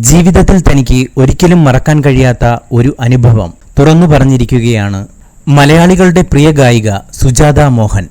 ജീവിതത്തിൽ തനിക്ക് ഒരിക്കലും മറക്കാൻ കഴിയാത്ത ഒരു അനുഭവം തുറന്നു പറഞ്ഞിരിക്കുകയാണ് മലയാളികളുടെ പ്രിയ ഗായിക സുജാത മോഹൻ.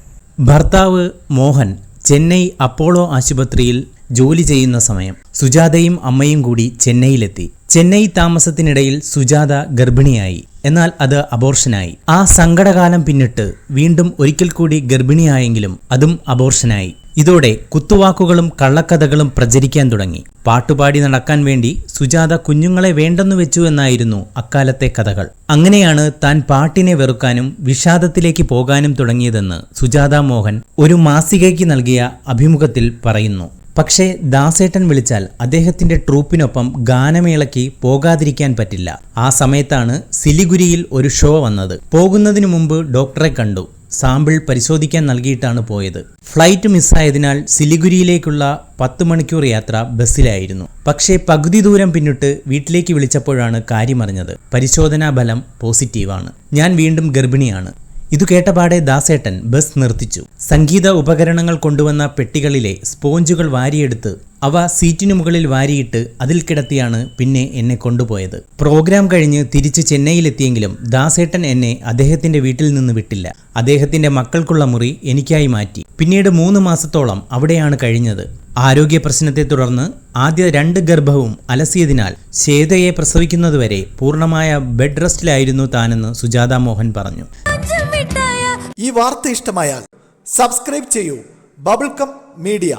ഭർത്താവ് മോഹൻ ചെന്നൈ അപ്പോളോ ആശുപത്രിയിൽ ജോലി ചെയ്യുന്ന സമയം സുജാതയും അമ്മയും കൂടി ചെന്നൈയിലെത്തി. ചെന്നൈ താമസത്തിനിടയിൽ സുജാത ഗർഭിണിയായി. എന്നാൽ അത് അബോർഷനായി. ആ സങ്കടകാലം പിന്നിട്ട് വീണ്ടും ഒരിക്കൽ കൂടി ഗർഭിണിയായെങ്കിലും അതും അബോർഷനായി. ഇതോടെ കുത്തുവാക്കുകളും കള്ളക്കഥകളും പ്രചരിക്കാൻ തുടങ്ങി. പാട്ടുപാടി നടക്കാൻ വേണ്ടി സുജാത കുഞ്ഞുങ്ങളെ വേണ്ടെന്നു വെച്ചു എന്നായിരുന്നു അക്കാലത്തെ കഥകൾ. അങ്ങനെയാണ് താൻ പാട്ടിനെ വെറുക്കാനും വിഷാദത്തിലേക്ക് പോകാനും തുടങ്ങിയതെന്ന് സുജാത മോഹൻ ഒരു മാസികയ്ക്ക് നൽകിയ അഭിമുഖത്തിൽ പറയുന്നു. പക്ഷേ ദാസേട്ടൻ വിളിച്ചാൽ അദ്ദേഹത്തിന്റെ ട്രൂപ്പിനൊപ്പം ഗാനമേളയ്ക്ക് പോകാതിരിക്കാൻ പറ്റില്ല. ആ സമയത്താണ് സിലിഗുരിയിൽ ഒരു ഷോ വന്നത്. പോകുന്നതിനു മുമ്പ് ഡോക്ടറെ കണ്ടു. സാമ്പിൾ പരിശോധിക്കാൻ നൽകിയിട്ടാണ് പോയത്. ഫ്ലൈറ്റ് മിസ്സായതിനാൽ സിലിഗുരിയിലേക്കുള്ള 10 മണിക്കൂർ യാത്ര ബസ്സിലായിരുന്നു. പക്ഷേ പകുതി ദൂരം പിന്നിട്ട് വീട്ടിലേക്ക് വിളിച്ചപ്പോഴാണ് കാര്യമറിഞ്ഞത്. പരിശോധനാ ഫലം പോസിറ്റീവാണ്. ഞാൻ വീണ്ടും ഗർഭിണിയാണ്. ഇതു കേട്ടപാടെ ദാസേട്ടൻ ബസ് നിർത്തിച്ചു. സംഗീത ഉപകരണങ്ങൾ കൊണ്ടുവന്ന പെട്ടികളിലെ സ്പോഞ്ചുകൾ വാരിയെടുത്ത് അവ സീറ്റിനു മുകളിൽ വാരിയിട്ട് അതിൽ കിടത്തിയാണ് പിന്നെ എന്നെ കൊണ്ടുപോയത്. പ്രോഗ്രാം കഴിഞ്ഞ് തിരിച്ച് ചെന്നൈയിലെത്തിയെങ്കിലും ദാസേട്ടൻ എന്നെ അദ്ദേഹത്തിന്റെ വീട്ടിൽ നിന്ന് വിട്ടില്ല. അദ്ദേഹത്തിന്റെ മക്കൾക്കുള്ള മുറി എനിക്കായി മാറ്റി. പിന്നീട് 3 മാസത്തോളം അവിടെയാണ് കഴിഞ്ഞത്. ആരോഗ്യ പ്രശ്നത്തെ തുടർന്ന് ആദ്യ 2 ഗർഭവും അലസിയതിനാൽ ശ്വേതയെ പ്രസവിക്കുന്നതുവരെ പൂർണ്ണമായ ബെഡ് റെസ്റ്റിലായിരുന്നു താനെന്ന് സുജാത മോഹൻ പറഞ്ഞു. ഈ വാർത്ത ഇഷ്ടമായാൽ സബ്സ്ക്രൈബ് ചെയ്യൂ ബബിൾകം മീഡിയ.